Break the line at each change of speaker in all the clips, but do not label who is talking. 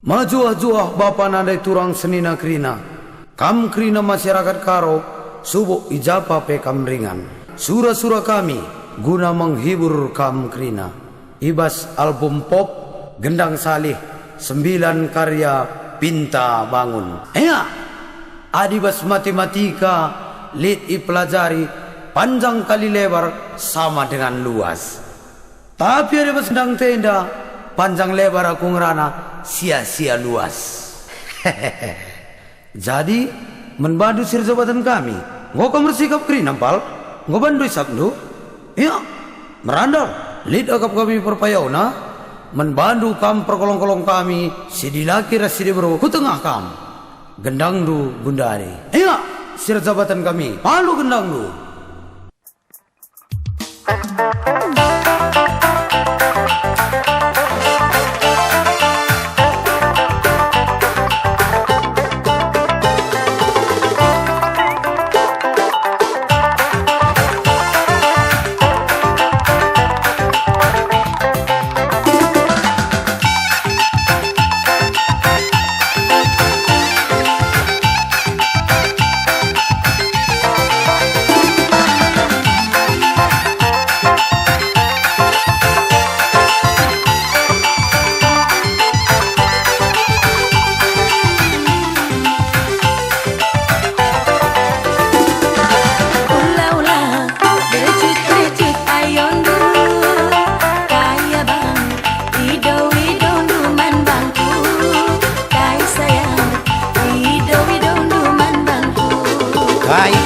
Majuah-juah bapa nadai turang senina krina. Kam krina masyarakat karo subuh ijapa pe kam ringan. Sura-sura kami guna menghibur kam krina. Ibas album pop Gendang Salih 9 karya Pinta Bangun. Adibas matematika lit ipelajari panjang kali lebar sama dengan luas. Tapi adibas sedang tenda panjang lebar aku ngerana sia-sia luas. Jadi membantu sirjabatan kami ngokam bersikap kri nampal ngobandu sabdu ya merandal lid akap kami perpayau membantu kam perkolong-kolong kami sidilaki rasidi bro ku tengah kam gendang du bundari ya sirjabatan kami palu gendang du.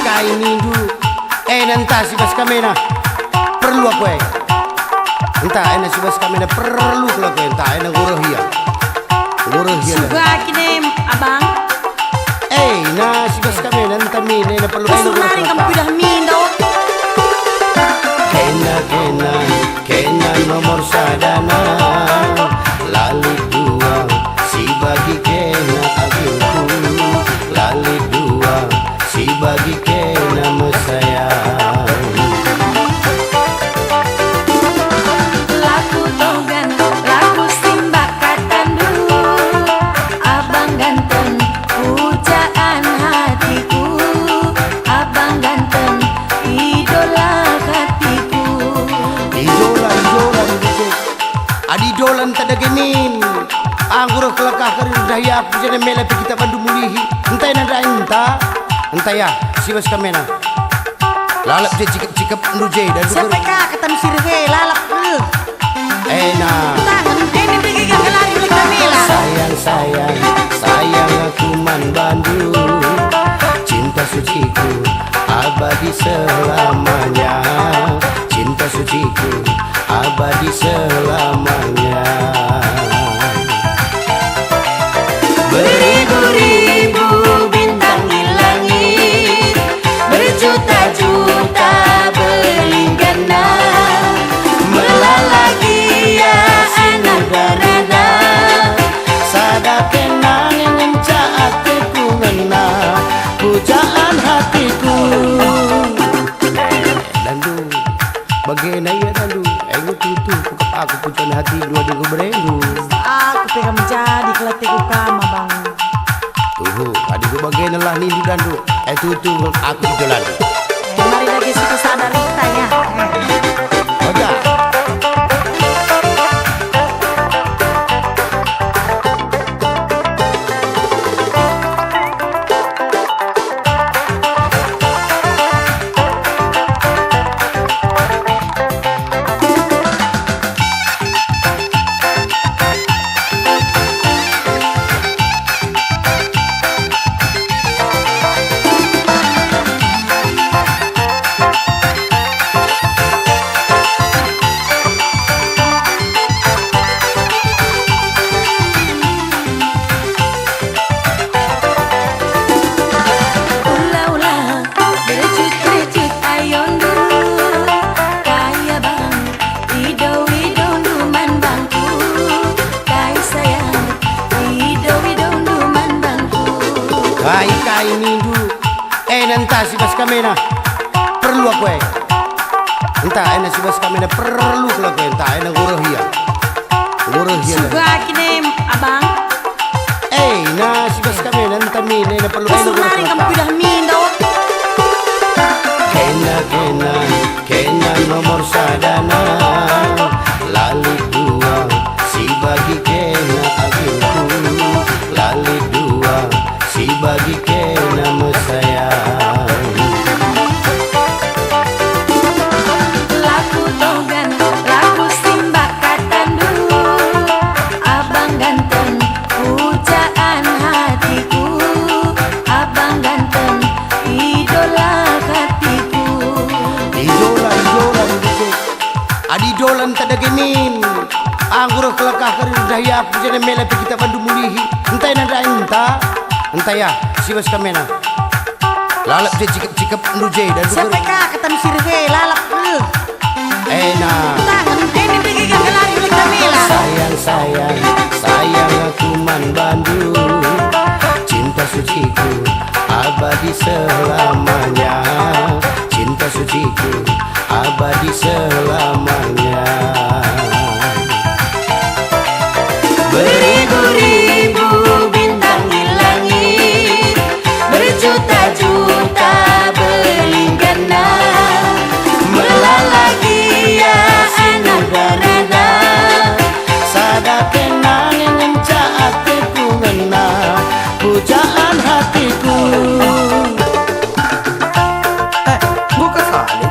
Kai mindu nanta si bas kamera perlu aku entah si bas kamera perlu kalau aku entah nguruhia
suka kini abang
si bas kamera entah mine perlu
sebenarnya kamu pindah mindo
kena nomor sadana lali dua si bagi kena aginku lali dua si bagi kena mesayang
laku togan laku simbak katandu abang ganteng pujaan hatiku abang ganteng idola hatiku
idola adidolan tada genin anggur kelakah karir daya pujana mela kita bandu mulihi entai nanda entah ya si bas kamera lalap je cikap nuje dan
siapa ketam sirhe lalap tangan ini pergi ke lari beli kamera
sayang aku man bandu cinta suciku abadi selamanya cinta suciku abadi selamanya
beribu-ribu bintang di langit berjuta-juta berlinggana melalagi ya anak darana
sadakena ngenca hatiku ngena pujaan hatiku dandu bagaimana ya dandu tutu aku pujaan hati dua dengan berendu
aku pengen menjadi kelatiku kama bang
tuh adikku bagaimana lah nindu dandu tutu aku jalan
mari lagi situ sadar kita ya
oke. Kai mindu nanta si bas kamera perlu aku entah si bas kamera perlu kalau aku entah nguruhia
suka kini abang
min, na perlu
Kusur nari kamu pidah min daw.
Kena kena nomor sadana, lali dua si bagi kena agilku, lali dua si bagi kena mesayang.
Laku togan, laku simbak katandu, abang ganteng, pujaan hatiku, abang ganteng, idola hatiku.
Idola dicek, adi idolan tak ada gemin. Anggur kelakah karir daya aku jadi mela kita bandu mulihi. Entai nanda entah ya, siwas kamena. Lalap je cikap nuje dan
Siapa kah kata misir he lalap ke?
enak.
Tangan ini pergi ke lari milik Kamila.
Sayang aku man bandu. Cinta suciku abadi selamanya. Cinta suciku abadi selamanya.
Beribu-ribu bintang di langit, berjuta-juta berlinggana, melalagi ya anak darana.
Sadakena ngenca hatiku ngena, pujaan hatiku.
Buka kali.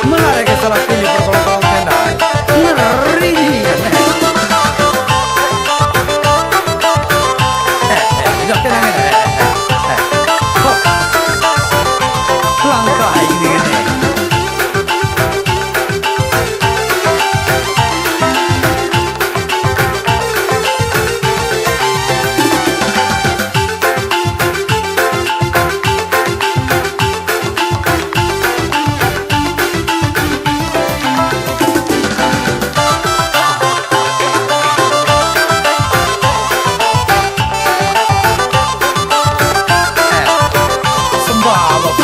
Mana ada salah pilih pertolongan tenda? Ngeri. Jangan tenang. Langkah ini. Sembah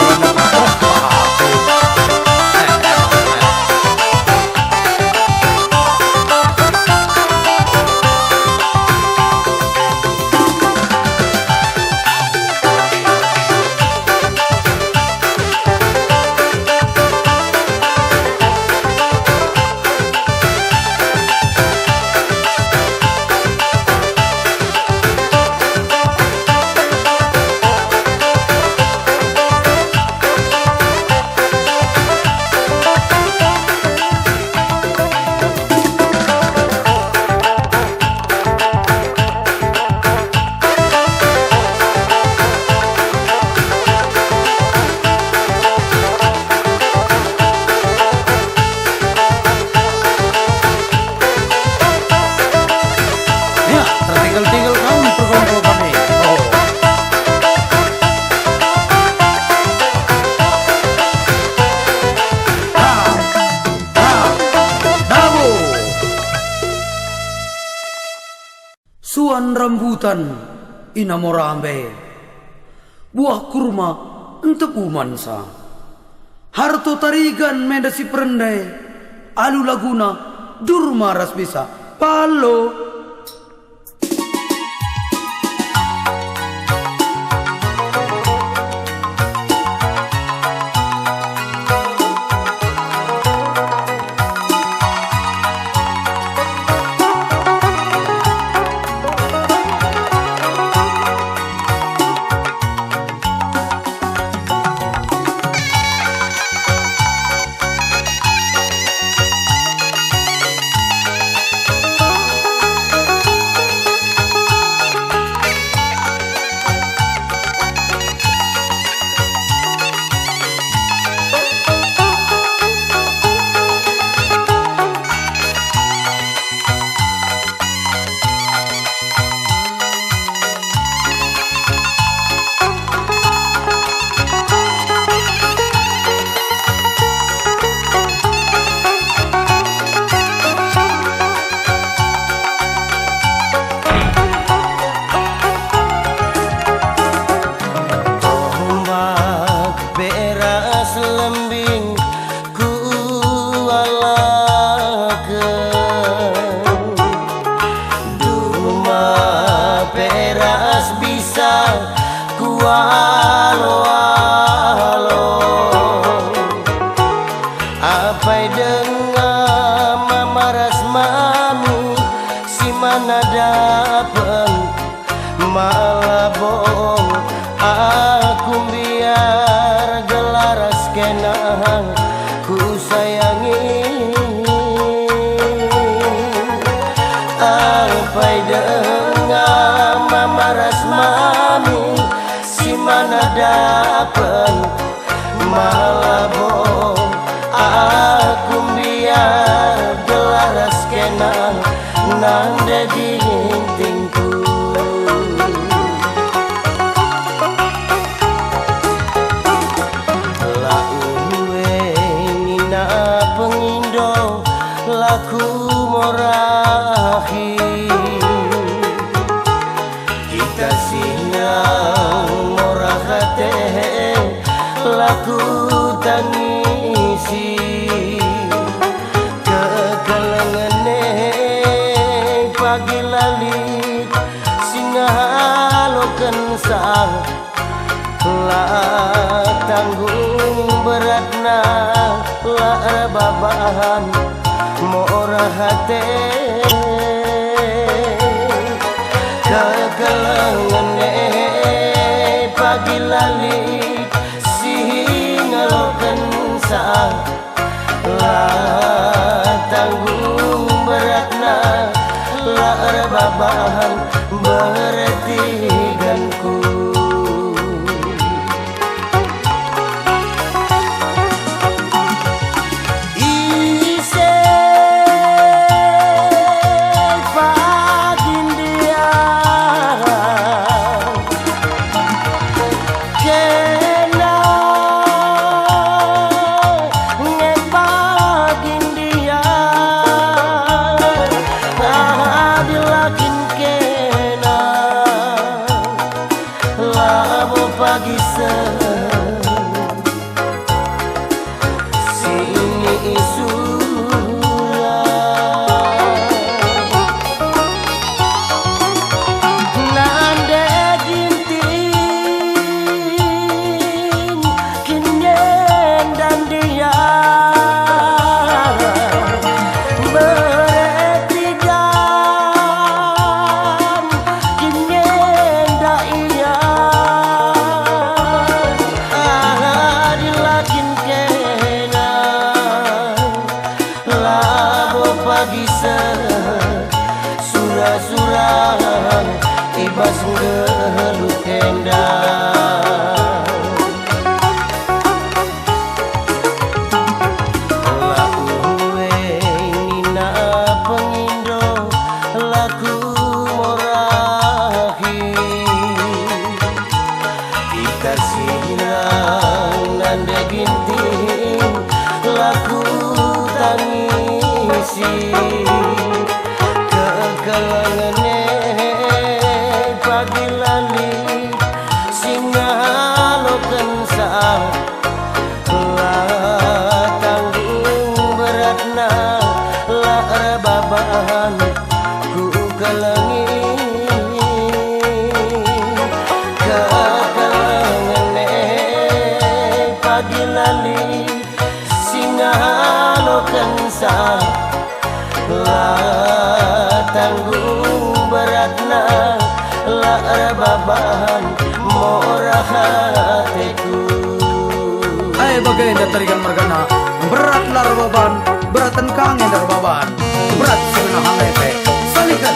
tinggal kamu pergombol kami. Oh. Dabu. Suan rambutan inamorambe. Buah kurma untuk umansa. Harto tarigan medasi perendai. Alu laguna durma ras bisa. Palo.
Malabong aku biar gelaras kenang ku sayangi Alpai dengan mamaras mami si mana dapat Malabong aku biar gelaras kenang nanda di tingku laku morahi kita sinyang morahate laku tangisi kegalangane pagi lalit singalokan sang lah tanggung beratna lah babahan mora hati kegalangane pagi lalit singalokan sang lah tanggung beratna lah babahan bertiganku pagi sini isulah nanda ginting kinyen dan dia beretigan kinyen da iya pagi surah-surah ibas ngeluh kendang lakuwe nina pengindo laku morahi kita silang nanda ginting laku tangisi kegalangane pagi lalit singalokan sang lah tanggung beratna lah babahan ku galangi kegalangane pagi lalit singalokan sang lah tanggung beratna lah babahan morah hatiku
Ay bagai datarikan margana berat lar baban beratan kangen dar baban berat sebenarnya hangete salikan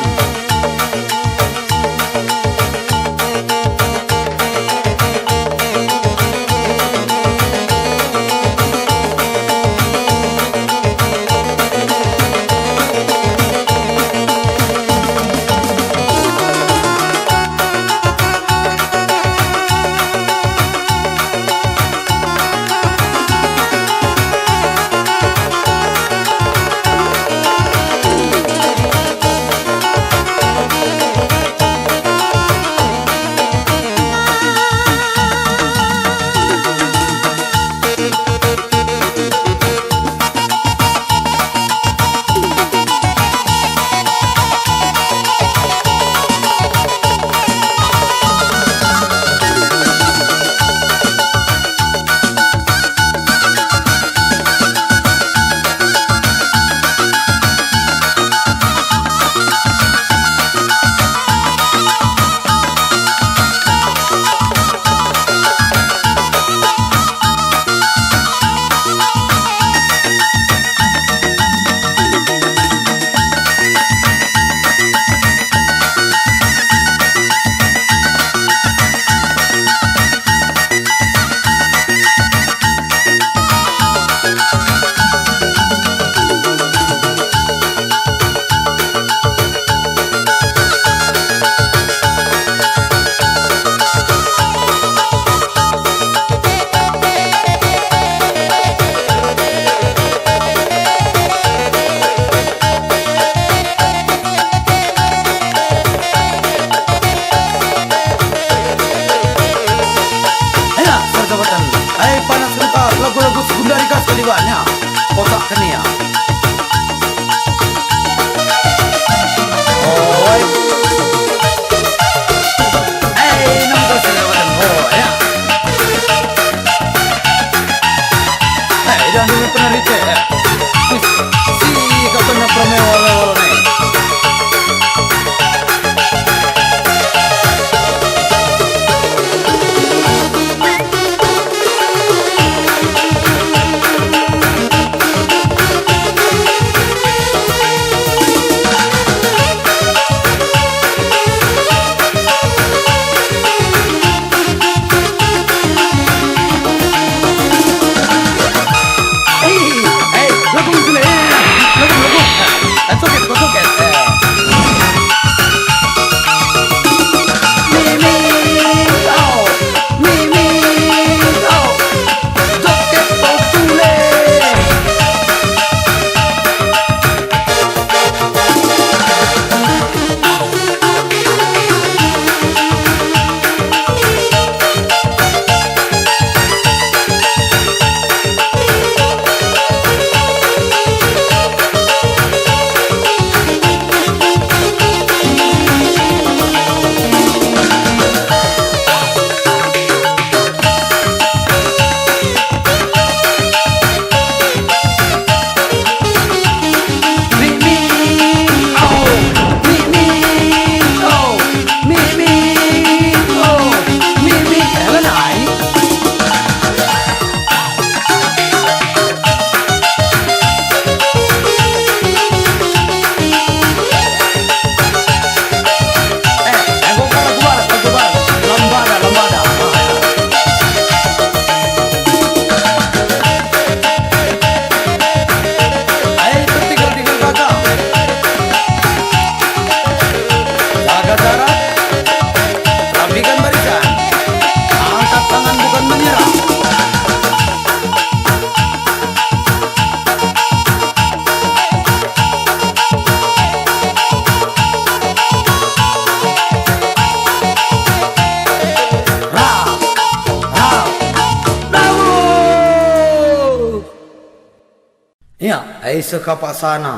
ai sekapasana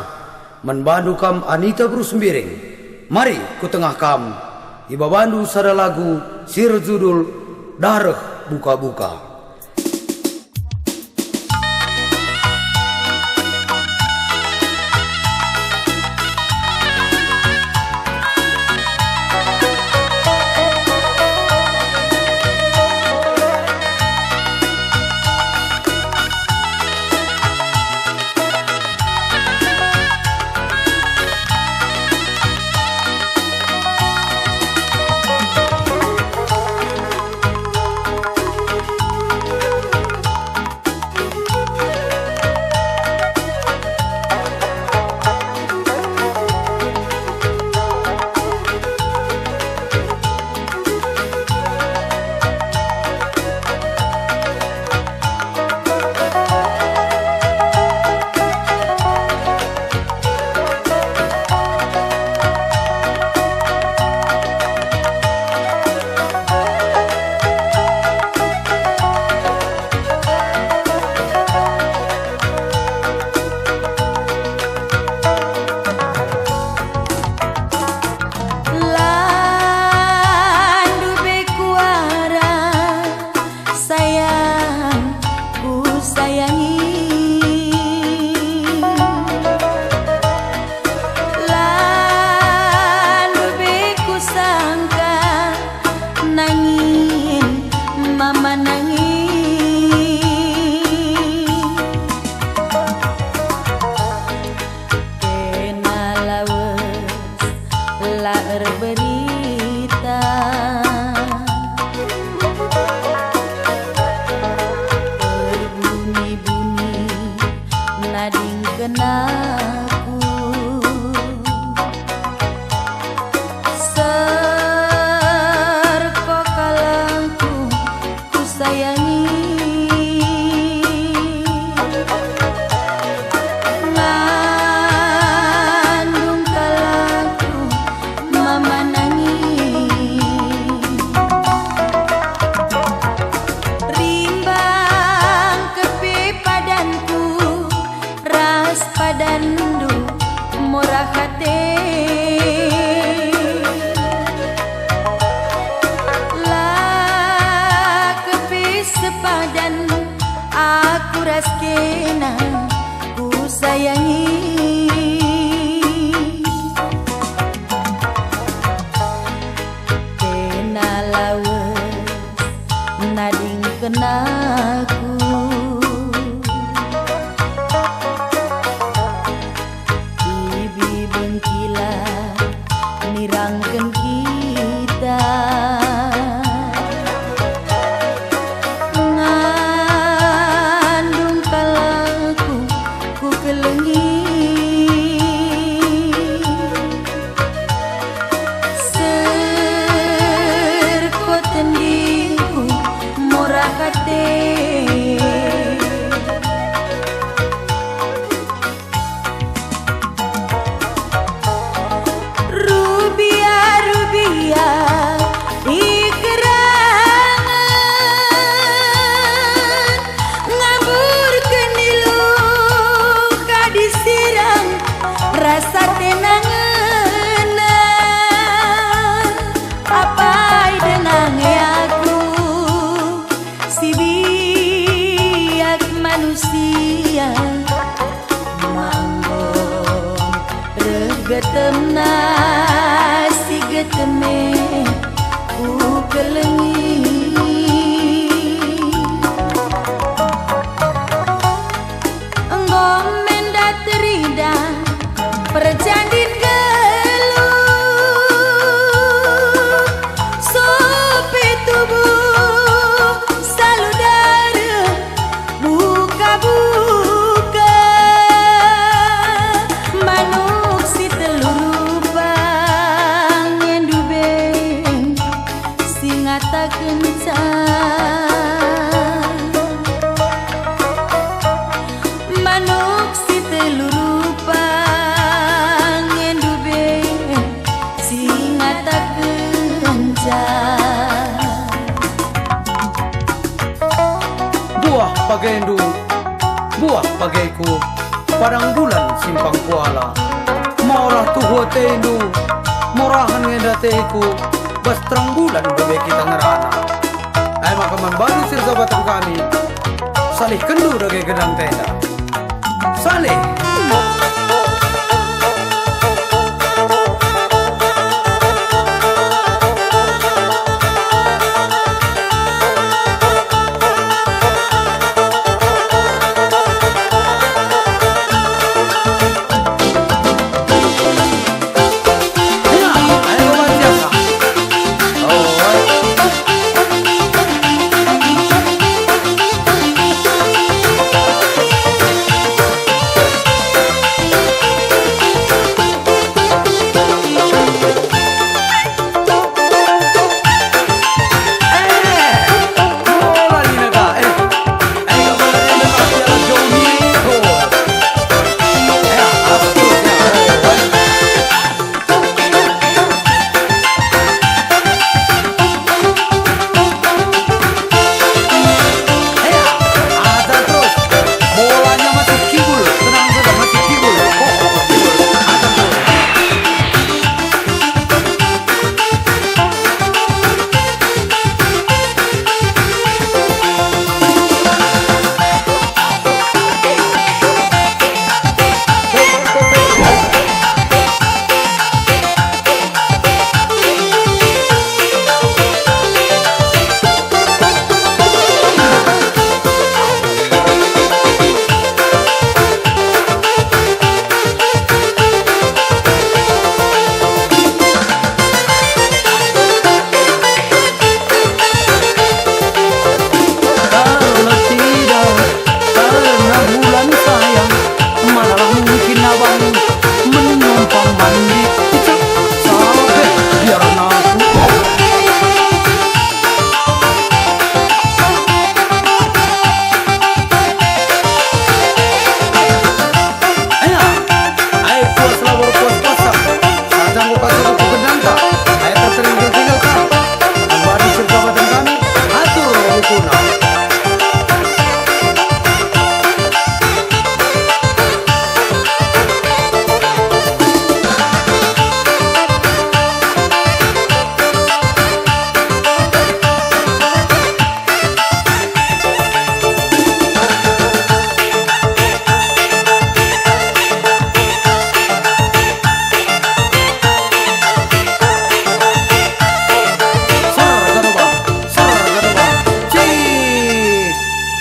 menbandu kam Anita Bruce Miring. Mari ku tengah kam iba bandu sada lagu sir judul Dareh Buka-Buka.
Berita berbunyi-bunyi nading kenaku serko kalangku ku sayangi ngandung kalangku mama rimbang kepi padanku ras padandu murah hati lah kepi sepadan aku ras kena ku sayangi kena lawas nading kenaku bibi bengkila nirangkeun kita ngandung kalangku ku kelengi serko tendingku murah hati rubia rubia ikerangan ngambur kenilu kadisiran rasa tenangan apa denang aku si biak manusia manggon regetemna si geteme ku kelengi nggomen daterida perjandin geluh sopi tubuh saludara buka-buka manuk si telur rupang ngendu beng si ngata kencang manuk si telur rupang ngendu beng si ngata kencang
Buah pagaiku padang bulan simpang kuala. Morah tuho teindu, morahan ngenda teiku, bas terang bulan bebek kita ngerana. Ay makaman baru sirsabatan kami, salih kendu dage gedang tenda. Salih.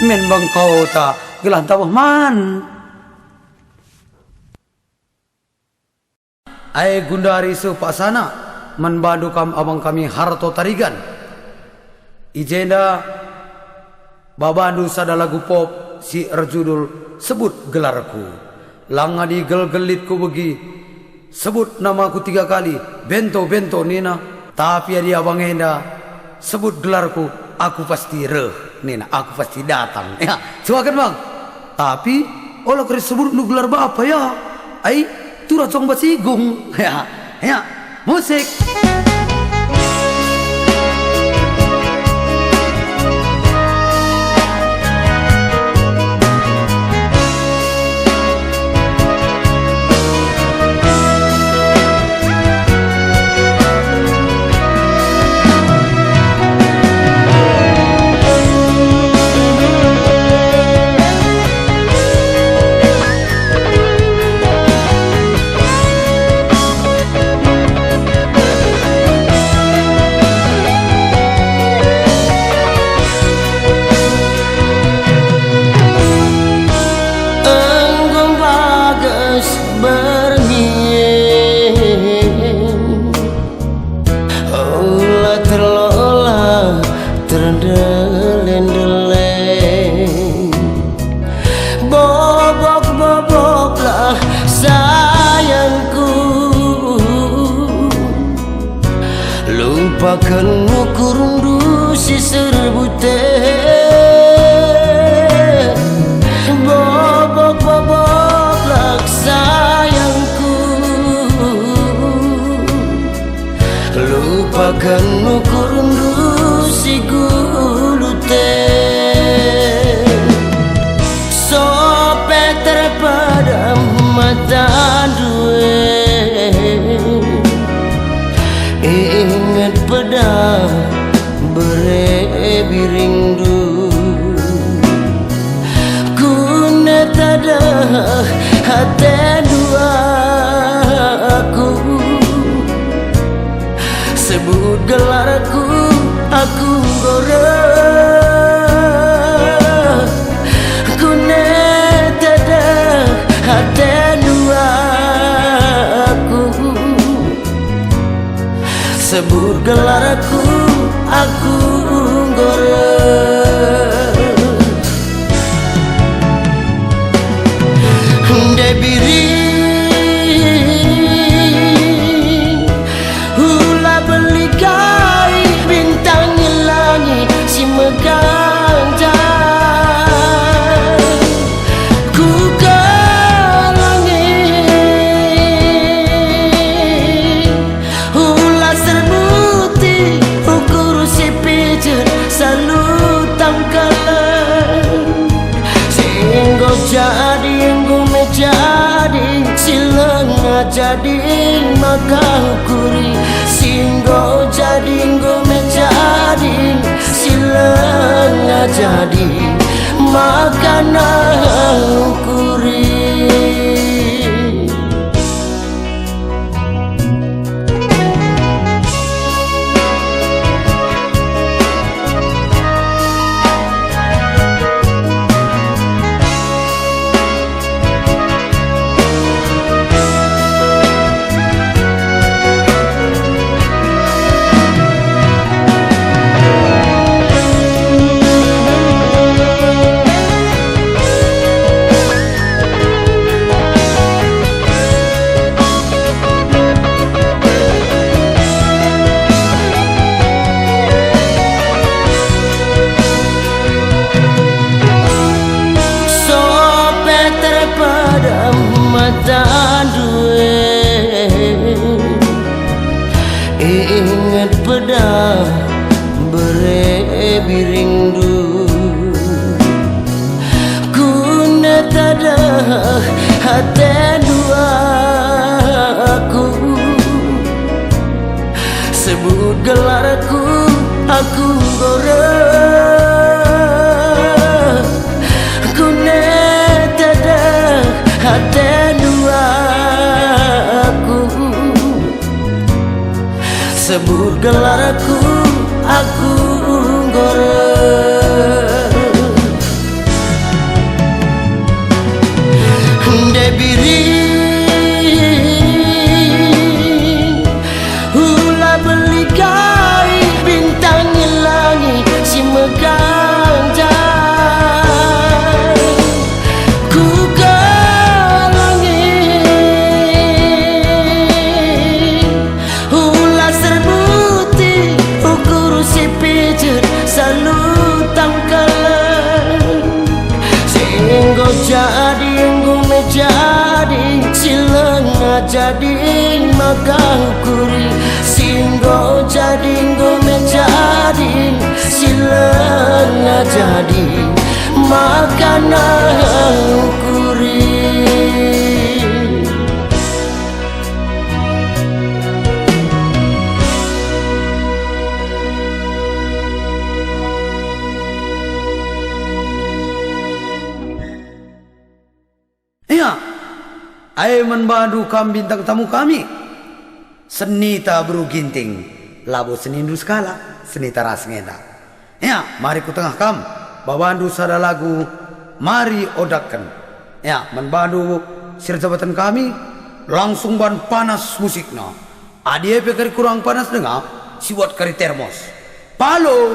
Men bang kau ta gelan tawah man. Ai gundari supasana menbadu kam abang kami harto tarigan. Ijenda babandu sada lagu pop si erjudul sebut gelarku. Langadi gel-gelitku begi sebut namaku 3 kali bento-bento nina. Tapi dia abang enda sebut gelarku aku pasti Nina, aku pasti datang. Ya, silakan bang. Tapi, olah keris sebut nu gelar apa ya? Ai, tu racong basigung. Ya, musik.
Bobok-boboklah sayangku, lupakan kurundu si serbute. Bobok-boboklah sayangku, lupakan kurundu si gulute. Sope terpada rindu Kuna tada hati dua aku Sebut gelarku aku goreng Kuna tada hati dua aku Sebut gelarku aku goreng Debiring hula belikai bintang langit si meganjang ku ke langit hula serbuti ukur si pijet selalu tangkalan sehingga jadi jadi silang jadi maka ukuri singgo jadi menjadi silang jadi maka ukuri ingat pada berebi rindu kuna tada hati dua aku sebut gelarku aku goreng kuna tada hati dua aku sebut gelarku aku goreng Debiring hula belikai bintang langit si meganjang ku ke langit hula serbuti ukur si pijet selalu tangkalan sehingga jadi jadi silang jadi maka ukuri singgo jadi menjadi silang jadi maka ukuri
Iya, ayo membadu kami bintang tamu kami. Seni tabru ginting, labu seni skala, seni taras ngeda. Ya, mari ku tengah kam, bawandu sada lagu, mari odakan. Ya, membadu sirjabatan kami, langsung ban panas musiknya. Adi kari kurang panas dengar, siwat kari termos. Palo.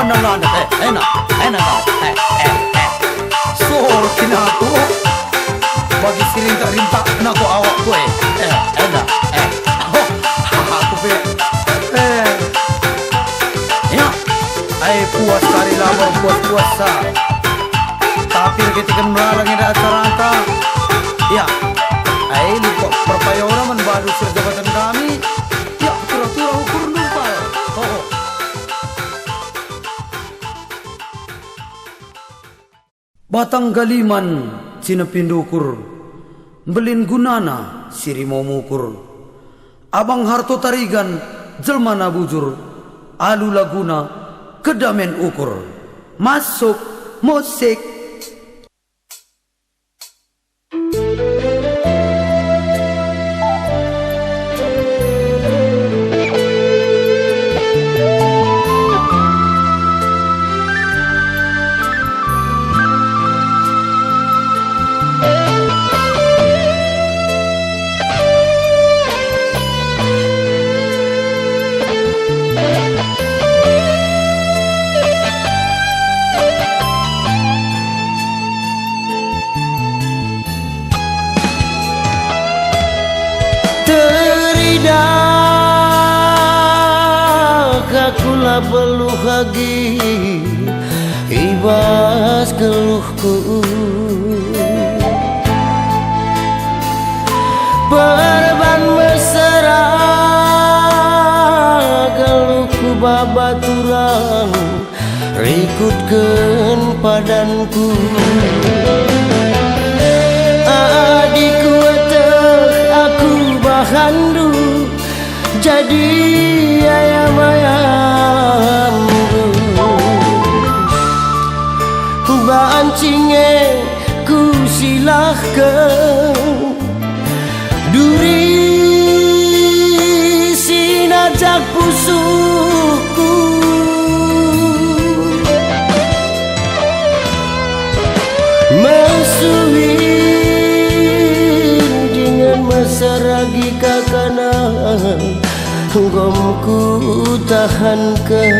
nalana enak so kinaku bagi sirinta-rinta nako awak gue enak aku be ya ai puas kali lama puasa tapi ketika melarang ada acara angka ya ai lupa perpayora baru jabatan kami ya tura-tura ukur lupa Batang galiman cina pindukur belin gunana siri momukur abang harto tarigan jelmana bujur alu laguna kedamen ukur masuk musik.
Kula beluh lagi ibas keluhku Perban mesra geluhku babaturan rikutkeun padanku Adikku teh aku bahandu jadi ayam-ayam bancinge ku silahkan duri sinajak pusuku mesuhin dengan masaragi kakanan gomku tahankan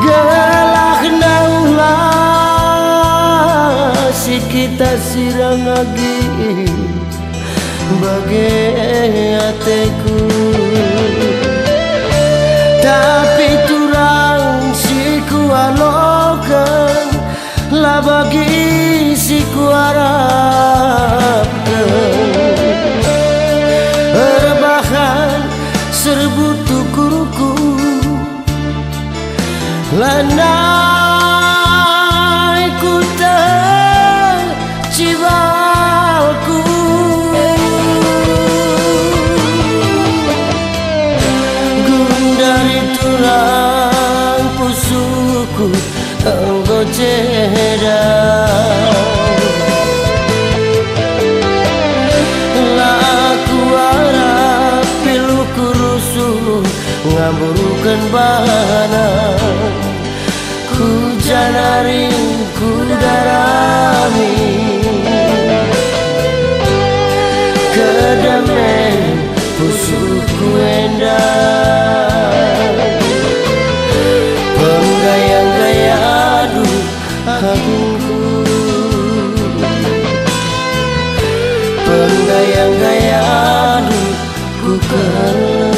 gelah naulah si kita sirang lagi bagai ateku tapi turang si kualokan lah bagi si kuarapkan rebahan serbu tukurku lanai ku tercibalku gundari tulang pusuku engkau cedang ngaburukan bana ku janari ku darami kedamen pusuku endang penggayang-gaya aduh agungku penggayang-gaya aduh ku kelengi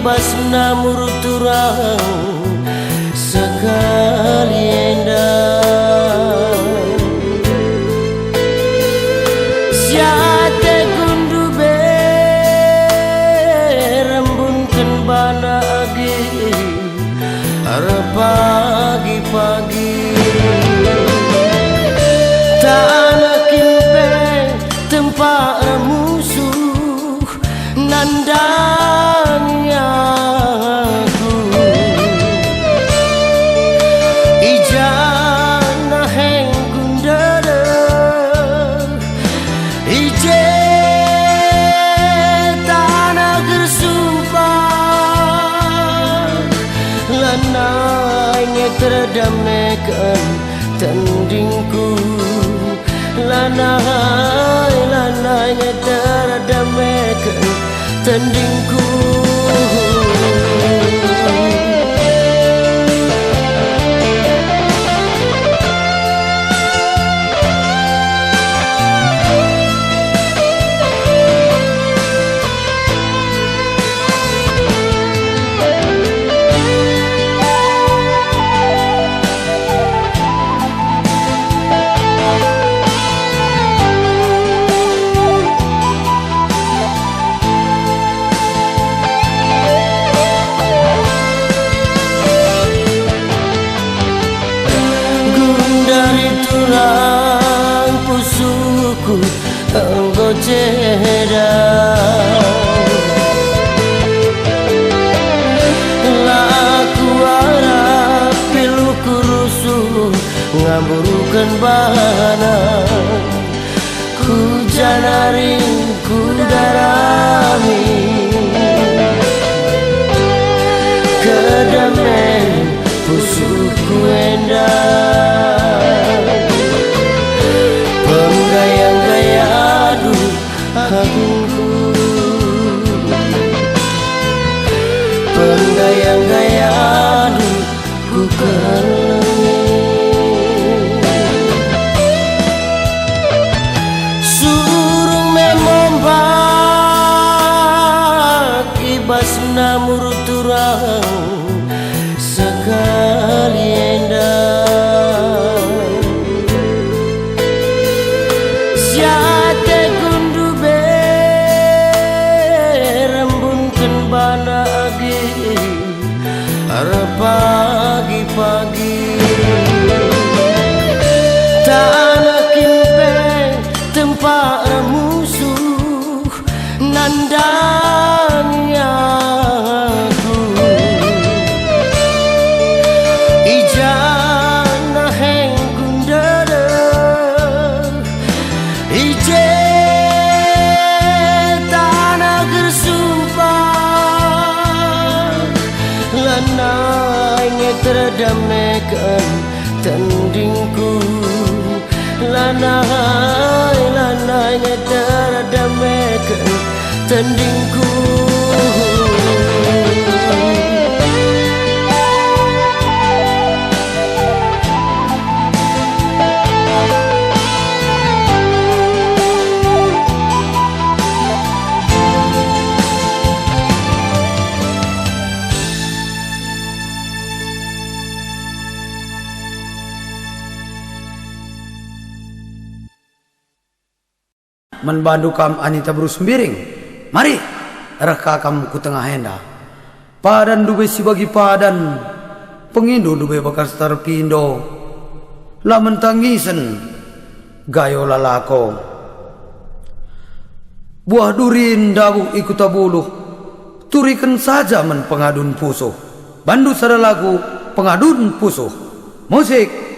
basna muruturang sekali endang siate gundu berembunkan bana agi arep pagi-pagi tanakin pe tempat musuh nandang aku ijana heng gundara ije tanah gersumpah lanai teredamekan tandingku lanai terdamekan tandingku. Tulang pusuku engkau ceda, laku harap piluku rusuh ngaburukan bana, ku janaring ku darami kedamaian pusuku endah. Penggayang-gayadu agungku, penggayang-gayadu ku kelengi. Surung memombak ibas namur turang sekali endah. Siate gundu berembunkan bana agi arah pagi-pagi tanah kimpeng tempat musuh nandang aku ijana heng gundara ije tanah gersumpah lanai terdamekan tandingku lanai terdamekan tandingku.
Menbandu kam anita berus sembiring. Mari, reka kamu ku tengah henda. Padan dube si bagi padan, pengindo dube bekas terpindo. Lamen tangisen, gayo lalako. Buah durin dabu ikut tabuluh, turikan saja men pengadun pusuh. Bandu sada lagu pengadun pusuh. Musik.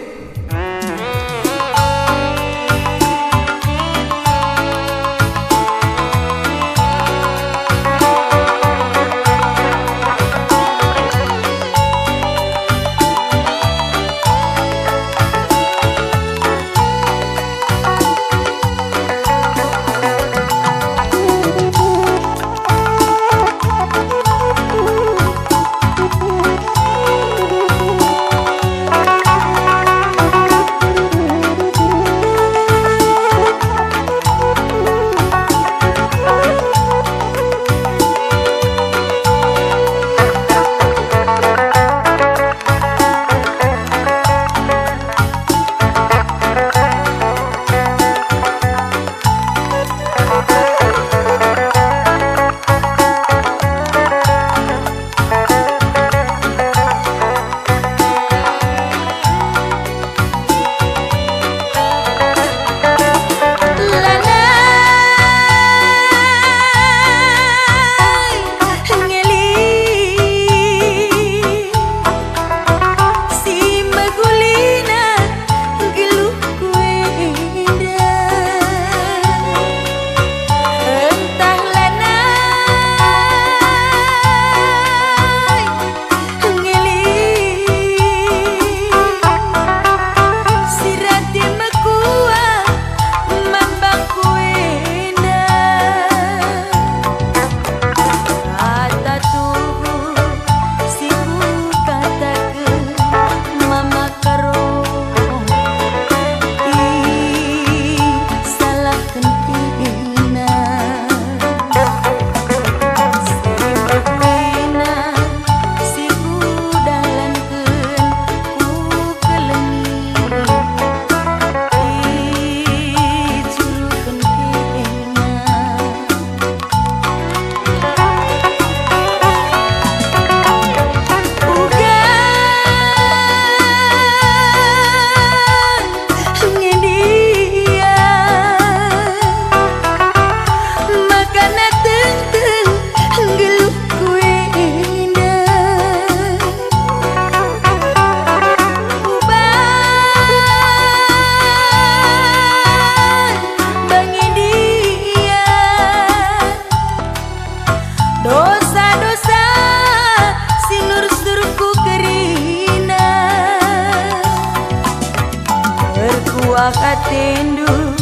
berkuah katendu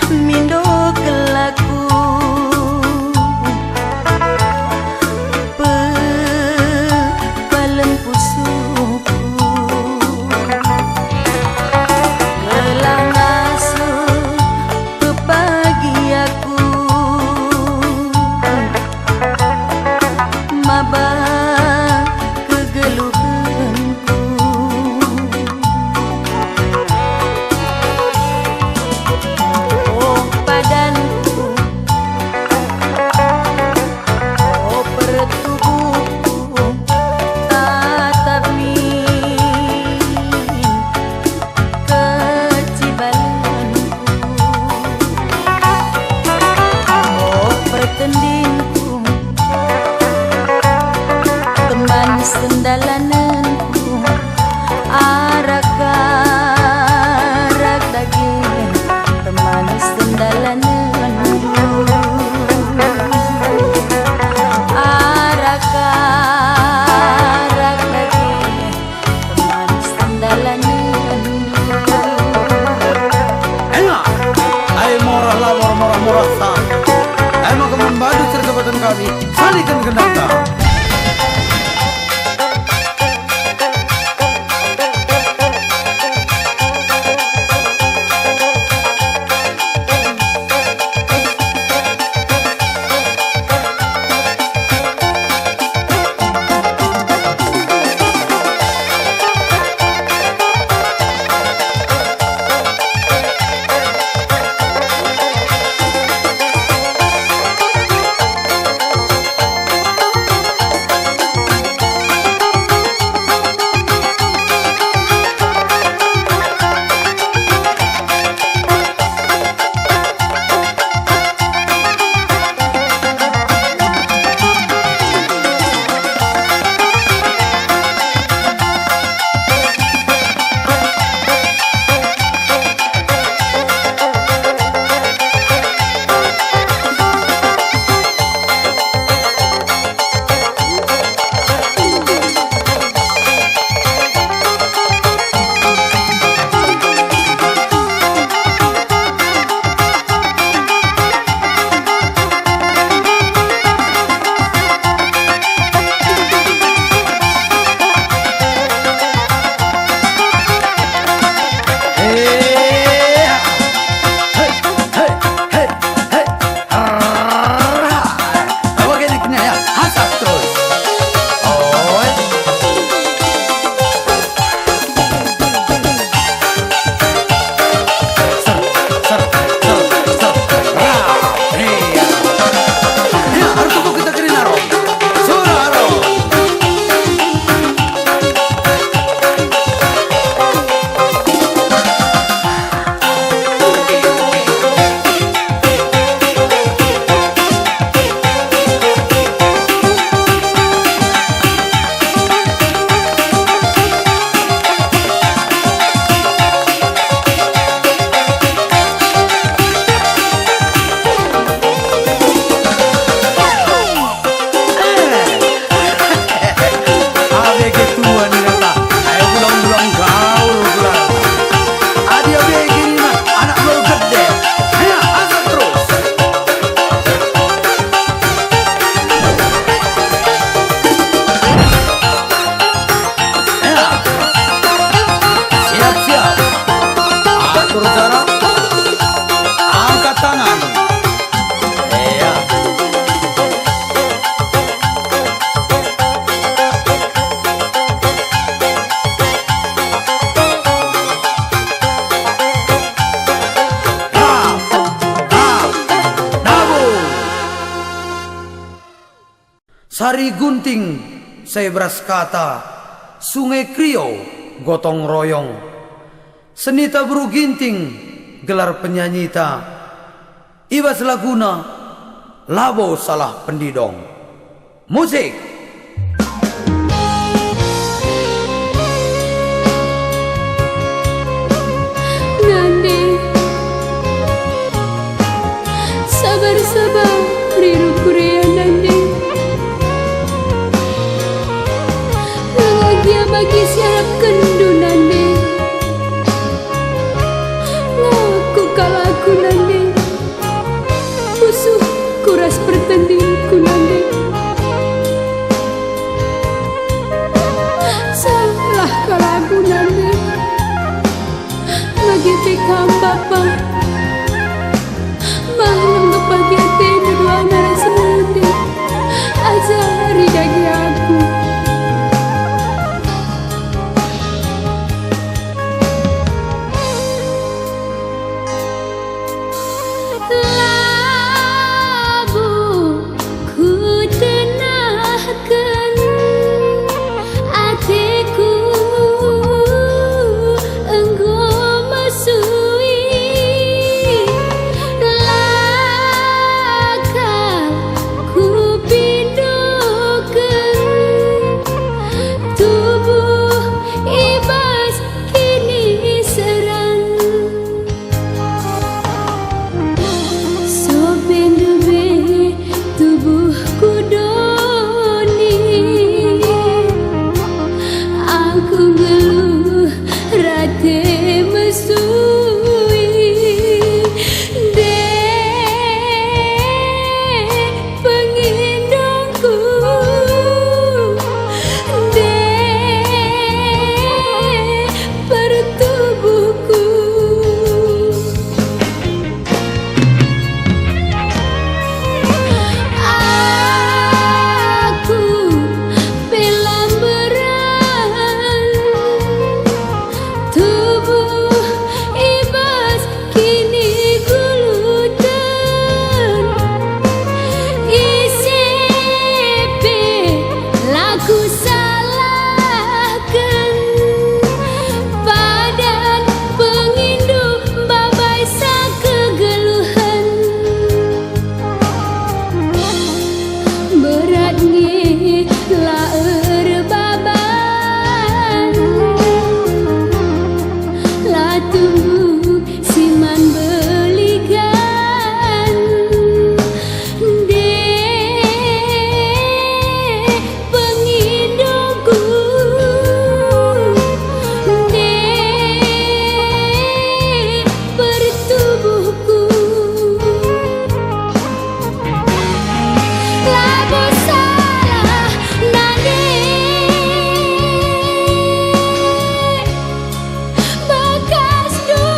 mindo kelaku palem pusuku kelang asuh kebahagiaku maba kegeluhanku oh badanku oh pertubuhku tatap min kecibalanku oh pertendinku teman sendalananku arak-arak daging teman sendalananku arak-arak daging teman sendalananku
Enak, ayo morah lawar morah sang. Ayo mau kembali cerita badan kami, salikan kendang. Sari gunting, sebras kata, sungai Krio, gotong royong. Senita buru ginting, gelar penyanyita. Ibas laguna, labo salah pendidong. Musik.
Nande, sabar-sabar, riru kurea nande. Bahagia bagi siap kendu nande. gitu kam papa malam kepagi ate dua naras nanti azari dagi aku labu ku tenahkan hatiku engkau masui lakal ku pindukan tubuh ibas kini serang sobendube tubuhku doni aku ngeluh rate mesui dek pengindongku dek pertubuhku aku pelam beran tubuh ibas kini gulutan isipe laku salahkan padan pengindu babai sa kegeluhan berat nge laer baban latu siman belikan dek pengindongku dek pertubuhku labu salah nade bekas duka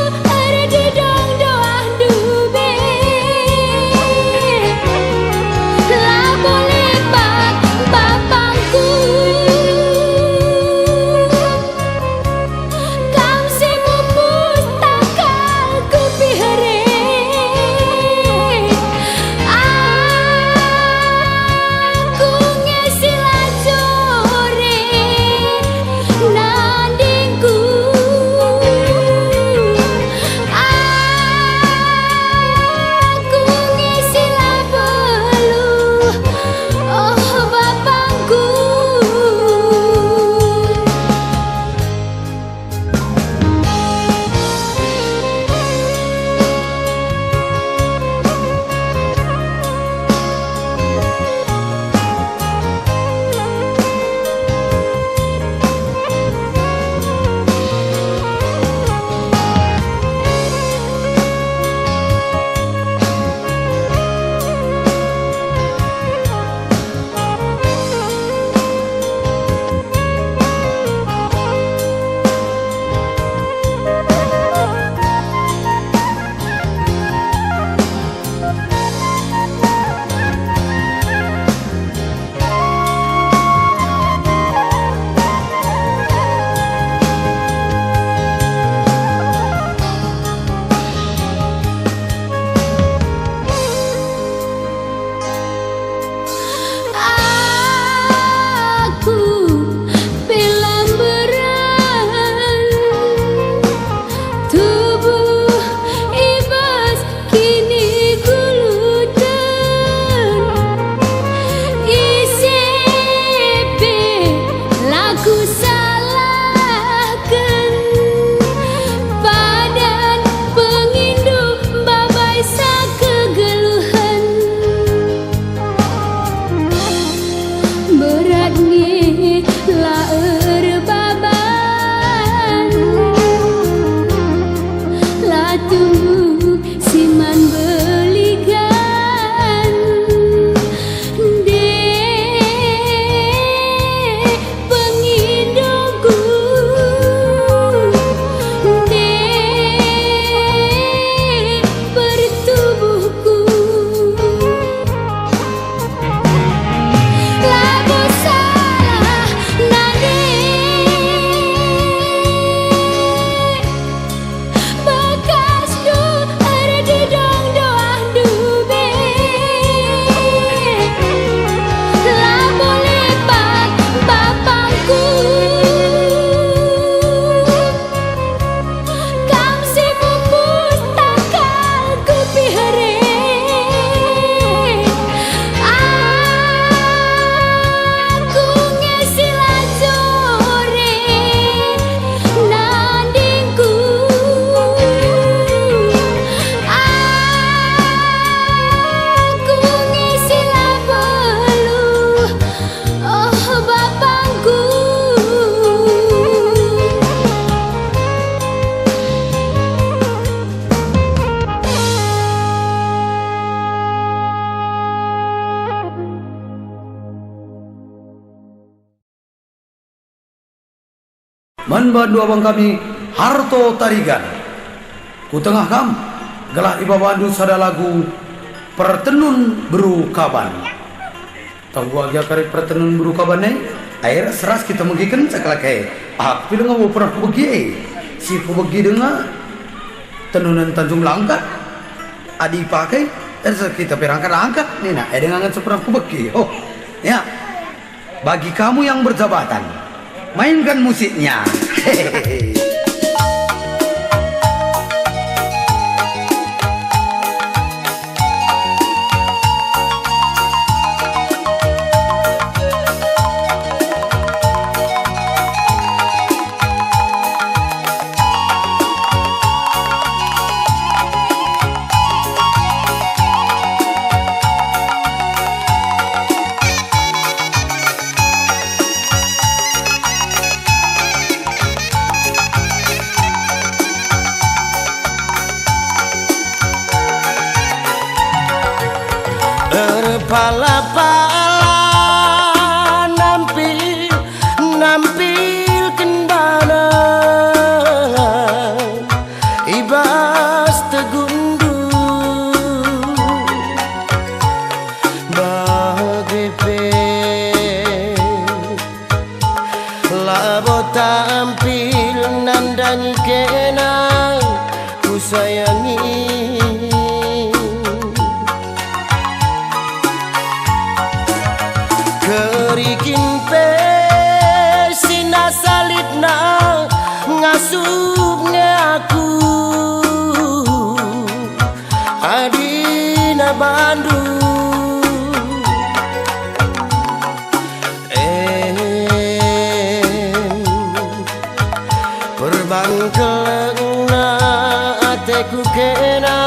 manbandu abang kami harto tarigan. Ku tengah kam gelah iba bandu sada lagu pertenun beru kaban. Tahu agak kari pertenun beru kaban air seras kita mengikan sakalakai. Aku bilang mau pernah pergi. Si pergi dengar tenunan Tanjung Langkat. Adi pakai kita perangkat-angkat nih nah dengan seperti pergi. Oh ya, bagi kamu yang berjabatan mainkan musiknya. Hehehe.
Pala-pala nampil kendana ibas tegundu bagi labo tampil nandani kena ku sayangi. Kerikin pe sina salidna ngasupnya aku adina bandu perbangkelna ateku kena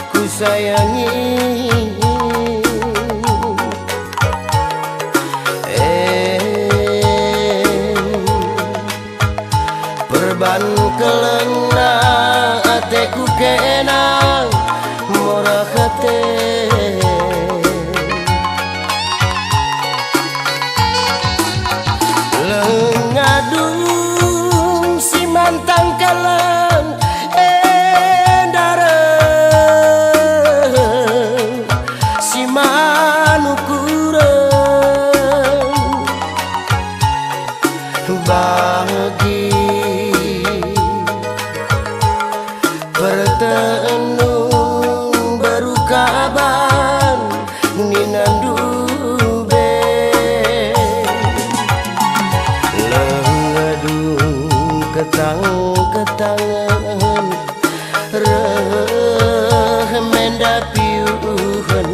ku sayangi. Ban kelena ateku kena murah hati lengadung si mantang kalen endareng si manukureng bagi pertenung baru kaban ninandube lengadung ketang-ketangan remenda piuhan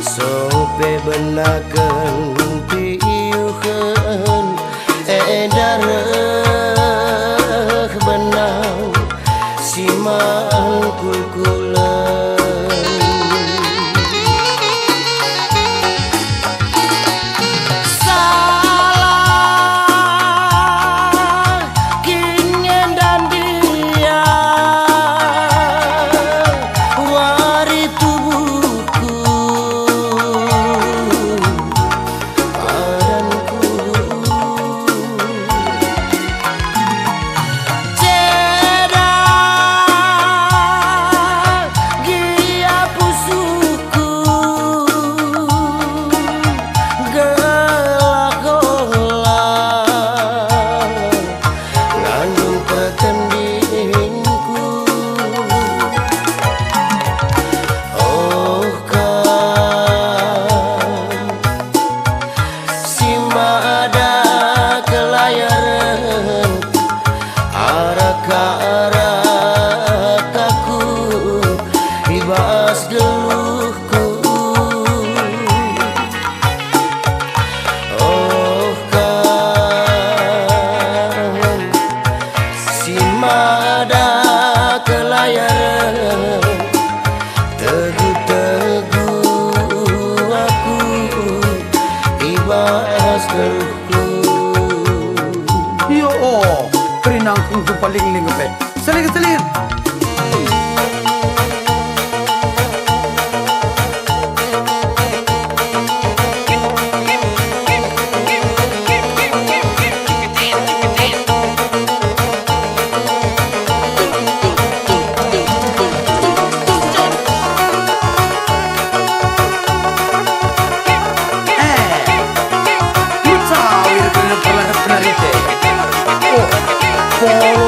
sope benaken piuhan edareh benang si mangkul-kulan salah kingen dan dia wari tubuhku badanku
Yo, perinang kung paling lingape. Saling.
polo